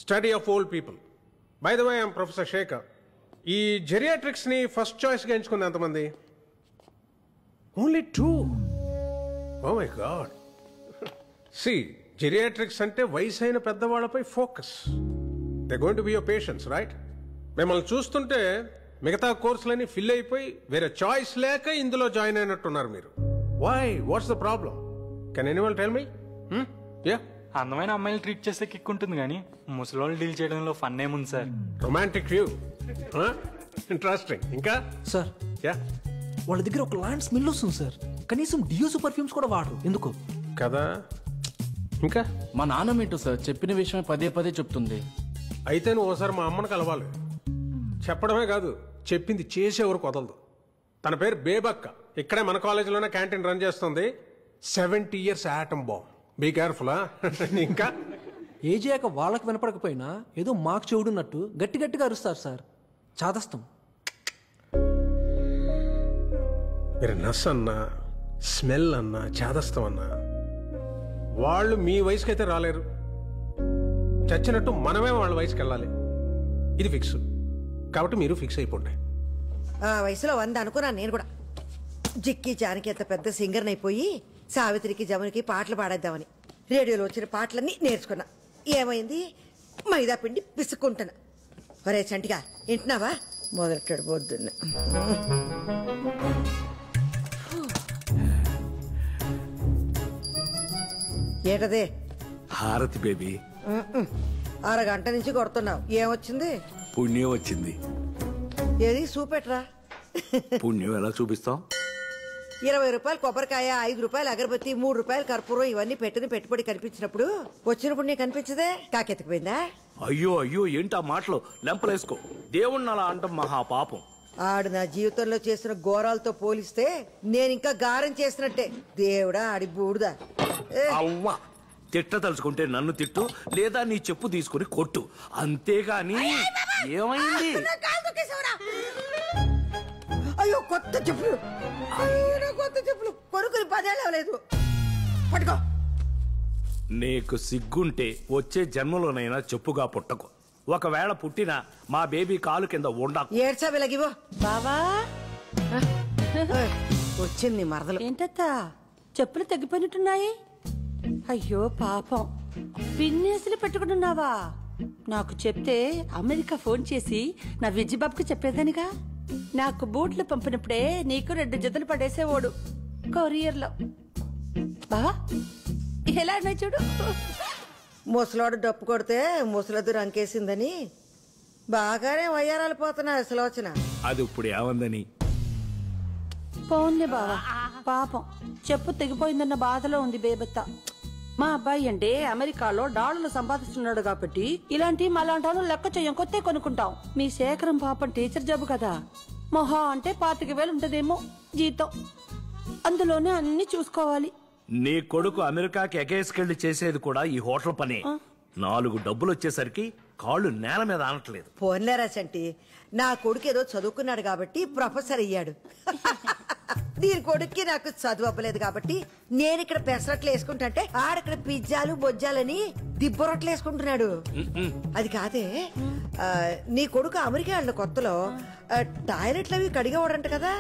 Study of old people. By the way, I'm professor Shekhar. ఈ జెరియాట్రిక్స్ని first చాయిస్గా ఎంచుకుంది ఎంతమంది? Only 2. Oh my God. See, geriatrics అంటే వయసైన పెద్దవాళ్లపై focus. They going to be your patients, right? మిమ్మల్ని చూస్తుంటే మిగతా కోర్సులన్నీ ఫిల్ అయిపోయి వేరే చాయిస్ లేక ఇందులో జాయిన్ అయినట్టున్నారు మీరు. Why? What's the problem? Can anyone tell me? Yeah, అందమైన అమ్మాయిలు ట్రీట్ చేస్తే కిక్ ఉంటుంది కానీ ముసలోళ్ళు డీల్ చేయడంలో ఫన్ ఏముంది సార్? Romantic view. ఇంట్రెస్టింగ్. ఇంకా సార్, యా, వాళ్ళ దగ్గర ఒక లాంటి స్మెల్ వస్తుంది సార్. కనీసం డియోస్ పర్ఫ్యూమ్స్ కూడా వాడరు. ఎందుకు కదా? ఇంకా మా నాన్నమేంటో సార్ చెప్పిన విషయమే పదే పదే చెప్తుంది. అయితే నువ్వు ఒకసారి మా అమ్మని కలవాలి. చెప్పడమే కాదు, చెప్పింది చేసేవరకు వదలదు. తన పేరు బేబక్క. ఇక్కడే మన కాలేజీలోనే క్యాంటీన్ రన్ చేస్తుంది. 70 years atom bomb. Be careful. ఇంకా ఏజ్ అయ్యాక వాళ్ళకి వినపడకపోయినా ఏదో మాకు చెవుడున్నట్టు గట్టి గట్టిగా అరుస్తారు సార్. చాదస్తం. మీరు నస్ అన్నా, స్మెల్ అన్నా, చాదస్తం అన్నా వాళ్ళు మీ వయసుకైతే రాలేరు. చచ్చినట్టు మనమే వాళ్ళ వయసుకి వెళ్ళాలి. ఇది ఫిక్స్. కాబట్టి మీరు ఫిక్స్ అయిపోండి. ఆ వయసులో 100 అనుకున్నాను నేను కూడా. జిక్కి జానకి అంత పెద్ద సింగర్ని అయిపోయి సావిత్రికి జమునికి పాటలు పాడేద్దామని రేడియోలో వచ్చిన పాటలన్నీ నేర్చుకున్నా. ఏమైంది? మైదా పిండి పిసుక్కుంటున్నా. ఒరే చంటిగా, వింటున్నావా? మొదలెట్టాడు పొద్దున్న. ఏటదే? హారతి బేబీ. అరగంట నుంచి కొడుతున్నావు. ఏమొచ్చింది? పుణ్యం వచ్చింది. ఏది చూపెట్రా. పుణ్యం ఎలా చూపిస్తాం? 20 రూపాయలు కొబ్బరికాయ, 5 రూపాయలు అగరబత్తి, 3 రూపాయలు కర్పూరం, ఇవన్నీ పెట్టిన పెట్టుబడి కనిపించినప్పుడు వచ్చినప్పుడు నీకు కనిపించదే? కాకెత్తుకుపోయిందా? అయ్యో అయ్యో, ఏంటా మాటలు? లెంపలేసుకో. దేవుణ్ణి అలా అంటాం మహాపాపం. ఆడు నా జీవితంలో చేసిన ఘోరాలతో పోలిస్తే నేను ఇంకా గారం చేసినట్టే. దేవుడా, ఆడి బూడుదా. అవ్వా, తిట్ట తలుచుకుంటే నన్ను తిట్టు, లేదా నీ చెప్పు తీసుకుని కొట్టు, అంతేగాని. ఏమైంది? అయ్యో, కొత్త చెప్పులు. అయ్యో, కొత్త చెప్పులు కొనుక్కుని 10 ఏళ్ళు అవ్వలేదు. పట్టుకో. నీకు సిగ్గుంటే వచ్చే జన్మలోనైనా చెప్పుగా పుట్టకు. ఒకవేళ పుట్టినా మా బేబీ కాలు కింద ఉండకు. ఏడ్చా వెలగివో బావా. వచ్చింది మరదలు. ఏంటత్తా, చెప్పులు తగ్గిపోయినట్టున్నాయి? అయ్యో పాపం, పిన్నేసులు పెట్టుకుంటున్నావా? నాకు చెప్తే అమెరికా ఫోన్ చేసి నా విజ్జిబాబుకి చెప్పేదానిగా. నాకు బూట్లు పంపినప్పుడే నీకు 2 జతలు పడేసేవాడు కొరియర్లో. బావా, ఎలా అన్నా చూడు. ముసలాడు డప్పు కొడితే ముసలద్దు రంకేసిందని బాగానే వయ్యారాలు పోతున్నా సులోచన. అది ఇప్పుడు ఏమందని? పోన్లే బావా, పాపం చెప్పు తెగిపోయిందన్న బాధలో ఉంది బేబత్త. మా అబ్బాయి అంటే అమెరికాలో డాలర్లు సంపాదిస్తున్నాడు కాబట్టి ఇలాంటి మలాంటి లెక్క చెయ్యం, కొత్త కొనుక్కుంటాం. మీ శేఖరం పాపం టీచర్ జాబ్ కదా, మొహా అంటే 25,000 ఉంటదేమో జీతం. అందులోనే అన్ని చూసుకోవాలి. నీ కొడుకు అమెరికాకి ఎగేసుకెళ్లి చేసేది కూడా ఈ హోటల్ పనే. 4 డబ్బులు వచ్చేసరికి కాళ్ళు నేల మీద ఆనట్లేదు. పోన్లేరా చంటి, నా కొడుకు ఏదో చదువుకున్నాడు కాబట్టి ప్రొఫెసర్ అయ్యాడు. దీని కొడుక్కి నాకు చదువు అవ్వలేదు కాబట్టి నేను ఇక్కడ పెసరట్లు వేసుకుంటే ఆడక్కడ పిజ్జాలు బొజ్జాలని దిబ్బరొట్లు వేసుకుంటున్నాడు. అది కాదే, నీ కొడుకు అమెరికా వెళ్ళిన కొత్తలో టాయిలెట్లు అవి కడిగేవాడంట కదా,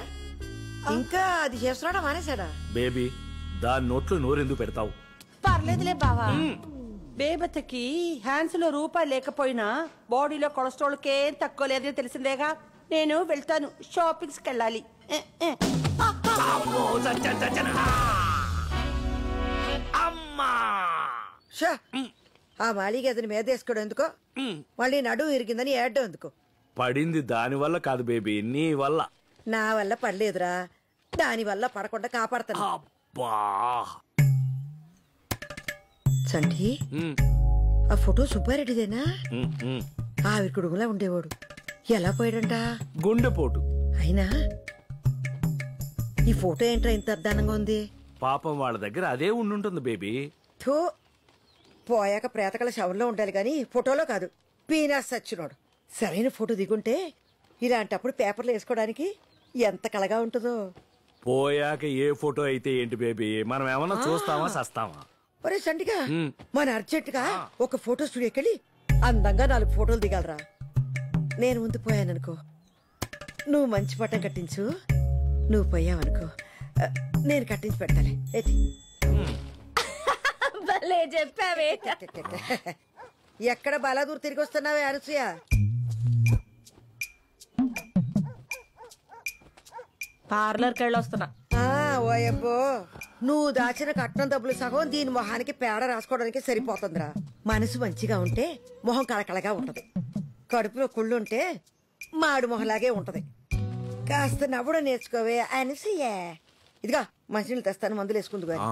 ఇంకా అది చేస్తున్నాడా మానేశాడా? బేబీ, దాని నోట్లో నోరెందుకు పెడతావు? పర్లేదులే బావా. బేబతకి హ్యాండ్స్ లో రూపాయి లేకపోయినా బాడీలో కొలెస్ట్రాల్ కేం తక్కువ లేదని తెలిసిందేగా. నేను వెళ్తాను, షాపింగ్స్ కెళ్ళాలి. ఆ మాళీకి అతని మీద వేసుకోవడం ఎందుకో, మళ్ళీ నడుము ఇరిగిందని ఏడ్డం ఎందుకో? పడింది దాని వల్ల కాదు బేబీ, నీ వల్ల. నా వల్ల పడలేదురా, దాని వల్ల పడకుండా కాపాడతాను. చంటి, ఆ ఫోటో సుబ్బారెడ్డిదేనా? ఆవిరికుడుగులా ఉండేవాడు. ఎలా పోయాడంట? గుండెపోటు. అయినా ఈ ఫోటో ఏంట్రా ఇంత అద్దానంగా ఉంది? పాపం వాళ్ళ దగ్గర అదే ఉండుంటుంది బేబీ. థూ, పోయాక ప్రేతకల శవంలో ఉండాలి గాని ఫోటోలో కాదు. పీనాస్ సచ్చినోడు. సరైన ఫోటో దిగుంటే ఇలాంటప్పుడు పేపర్లు వేసుకోవడానికి ఎంత కళగా ఉంటుందో. పోయాక ఏ ఫోటో అయితే ఏంటి బేబీ, మనం ఏమన్నా చూస్తామా సస్తామా? ఒరే చంటిగా, మన అర్జెంట్ గా ఒక ఫోటో స్టూడియోకి వెళ్ళి అందంగా 4 ఫోటోలు దిగాలరా. నేను ముందు పోయాననుకో, నువ్వు మంచి పట్టం కట్టించు. నువ్వు పోయావనుకో, నేను కట్టించి పెడతాలే. భలే చెప్పావే. ఎక్కడ బాలాదూర్ తిరిగి వస్తున్నావే అనసూయ? పార్లర్కి వెళ్ళొస్తున్నా. ఓయబ్బో, నువ్వు దాచిన కట్నం డబ్బులు సగం దీని మొహానికి పేడ రాసుకోవడానికి సరిపోతుందిరా. మనసు మంచిగా ఉంటే మొహం కళకళగా ఉంటది. కడుపులో కుళ్ళుంటే మాడు మొహలాగే ఉంటది. కాస్త నవ్వడం నేర్చుకోవే అనసూయ. ఇదిగా మంచినీళ్ళు తెస్తాను, మందులు వేసుకుందు గాని.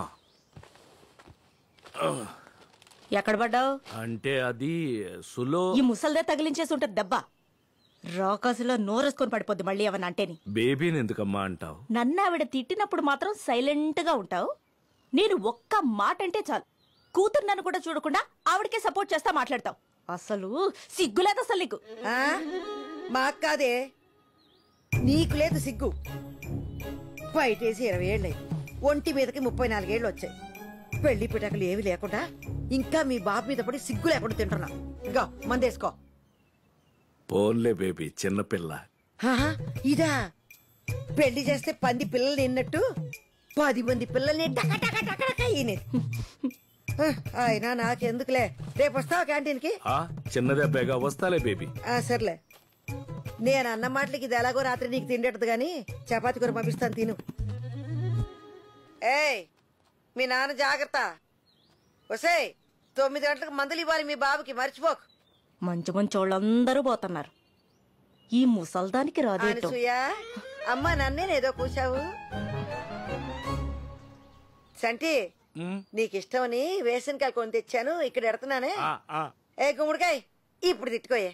ఎక్కడ పడ్డావు? అంటే అది సులో. ఈ ముసల్దే తగిలించేసి ఉంటది దెబ్బ. రాకాసులో నోరేసుకొని పడిపోద్ది మళ్ళీ ఏమన్నా అంటేని. బేబీని ఎందుకమ్మా అంటావు? నన్ను ఆవిడ తిట్టినప్పుడు మాత్రం సైలెంట్ గా ఉంటావు. నేను ఒక్క మాట అంటే చాలు, కూతురు నన్ను కూడా చూడకుండా ఆవిడకే సపోర్ట్ చేస్తా మాట్లాడతావు. అసలు సిగ్గులేదు అసలు నీకు. మాకు కాదే, నీకు లేదు సిగ్గు. బయటేసి 20 ఏళ్ళయి, ఒంటి మీదకి 34 ఏళ్ళు వచ్చాయి. పెళ్లి పిటకలు ఏమి లేకుండా ఇంకా మీ బాబు మీద పడి సిగ్గు లేకుండా తింటున్నా. ఇగో మందేసుకో. పోన్లే బేబీ, చిన్నపిల్ల. ఇదా పెళ్లి చేస్తే 10 పిల్లలు నిన్నట్టు 10 మంది పిల్లల్ని అయినా నాకెందుకులే. రేపు వస్తావా క్యాంటీన్కి? చిన్నదే వస్తాలే బేబీ. సర్లే, నేను అన్న మాటలకి ఇది ఎలాగో రాత్రి నీకు తిండేటది గాని చపాతి కూర పంపిస్తాను, తిను. ఏయ్ మీ నాన్న జాగ్రత్త. ఒసేయ్ 9 గంటలకు మందులు ఇవ్వాలి మీ బాబుకి, మర్చిపోకు. మంచి మంచి వాళ్ళందరూ పోతున్నారు, ఈ ముసల్దానికి రాదేటో. అమ్మ నన్నేనేదో కూర్చావు. సంటి, నీకిష్టమని వేసనకాయలు కొని తెచ్చాను, ఇక్కడ ఎడుతున్నానే. ఏ గుమ్మడికాయ ఇప్పుడు తిట్టుకోయే.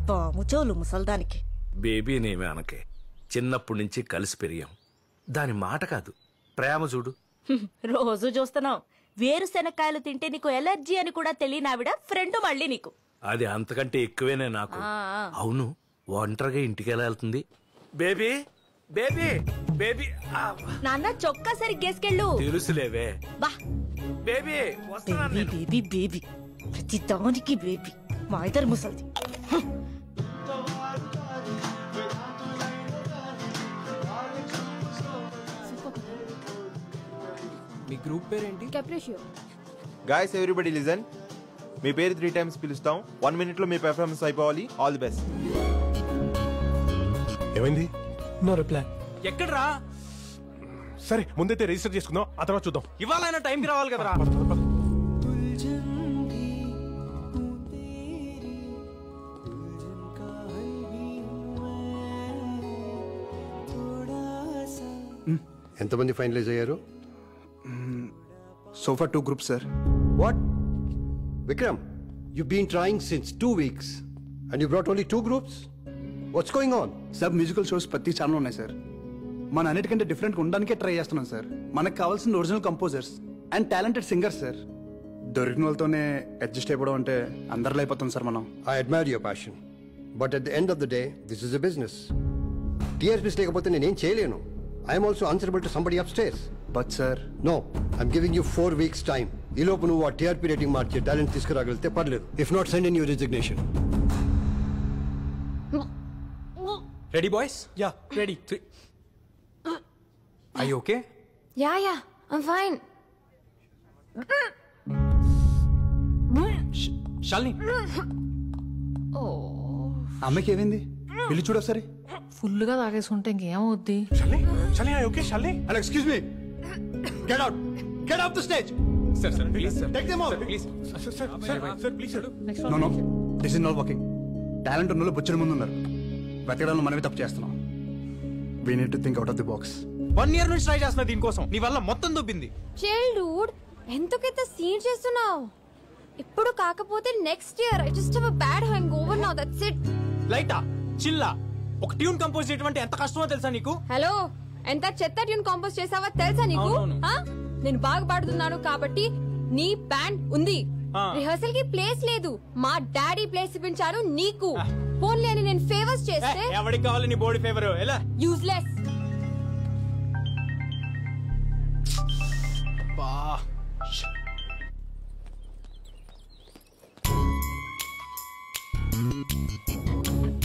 పాముచోలు ముసల్దానికి. బేబీనేమి అనకే, చిన్నప్పటి నుంచి కలిసి పెరిగాం. దాని మాట కాదు, ప్రేమ చూడు. రోజు చూస్తున్నావు. వేరుశెనక్కాయలు తింటే నీకు ఎలర్జీ అని కూడా తెలియని ఆవిడ ఫ్రెండ్ మళ్ళీ నీకు. అది అంతకంటే ఎక్కువేనే నాకు. అవును, ఒంటరిగా ఇంటికి ఎలా వెళ్తుంది? Baby baby baby. నాన్న చొక్కా సరిగ్గేసుకెళ్ళు. తెలుసులేవే. బా బేబీ బేబీ బేబీ బేబీ, ప్రతి దానికి బేబీ. మా ఇద్దరు ముసల్ది. మీ గ్రూప్ పేరేంటి? కెప్రిషియో. Guys everybody listen. మీ పేరు 3 times పిలుస్తాం. 1 minute లో మీ పెర్ఫార్మెన్స్ అయిపోవాలి. All the best. ఏమైంది? No reply. ఎక్కడ్రా? సరే ముందైతే రిజిస్టర్ చేసుకుందాం, ఆ తర్వాత చూద్దాం. ఇవాళ టైంకి రావాలి కదరా. ఎంతమంది ఫైనలైజ్ అయ్యారు? So far 2 groups, sir. What? Vikram, you've been trying since 2 weeks and you brought only 2 groups? What's going on? Sub musical shows ప్రతి ఛానల్ ఉన్నాయి సార్. మన అన్నిటికంటే డిఫరెంట్గా ఉండడానికే ట్రై చేస్తున్నాం సార్. మనకు కావాల్సిన original composers and talented singers sir. దొరికిన వాళ్ళతోనే అడ్జస్ట్ అయిపోవడం అంటే అందరిలో అయిపోతాం సార్ మనం. I admire your passion, but at the end of the day, this is a business. TRPs లేకపోతే నేనేం చేయలేను. I am also answerable to somebody upstairs. But sir, no, I'm giving you 4 weeks time. ఈ లోపు నువ్వు ఆ TRP rating మార్చి talent తీసుకురాగలిగితే పర్లేదు. If not, send in your resignation. Ready boys? Yeah, ready. 3. Are you okay? Yeah, I'm fine. Shalini. అమ్మకి ఏమైంది? వెళ్ళి చూడు ఒకసారి. ఫుల్ గా తాగేసుకుంటే ఇంకేమవుద్ది? Shalini, are you okay? Shalini? And excuse me. Get out. Get off the stage. Sir, please, sir. Take them out. Please. Sir, please, sir. No. This is not working. Talent ఉన్న వాళ్ళు బొచ్చడి ముందు ఉన్నారు. వెతకడంలో మనమే తప్పు చేస్తున్నాం. We need to think out of the box. 1 year నుంచి try చేస్తున్నా దీనికోసం. నీ వల్ల మొత్తం దొబ్బింది. చైల్డ్హుడ్ ఎంతకైతే సీన్ చేస్తున్నావు. ఇప్పుడు కాకపోతే next year. I just have a bad hangover now. That's it. లైటా Chilla. ఒక ట్యూన్ కంపోజ్ చేయడం అంటే ఎంత కష్టమో తెలుసా నీకు? హలో, ఎంత చెత్త ట్యూన్ కంపోజ్ చేసావా తెలుసా నీకు? నేను బాగా పాడుతున్నాను కాబట్టి నీ బ్యాండ్ ఉంది. రిహర్సల్ కి ప్లేస్ లేదు. మా డాడీ ప్లేస్ ఇప్పించాను నీకు. పోన్లే అని నేను ఫేవర్స్ చేస్తే ఎవరికి కావాలి నీ బాడీ ఫేవర్? ఎలా? యూజ్లెస్.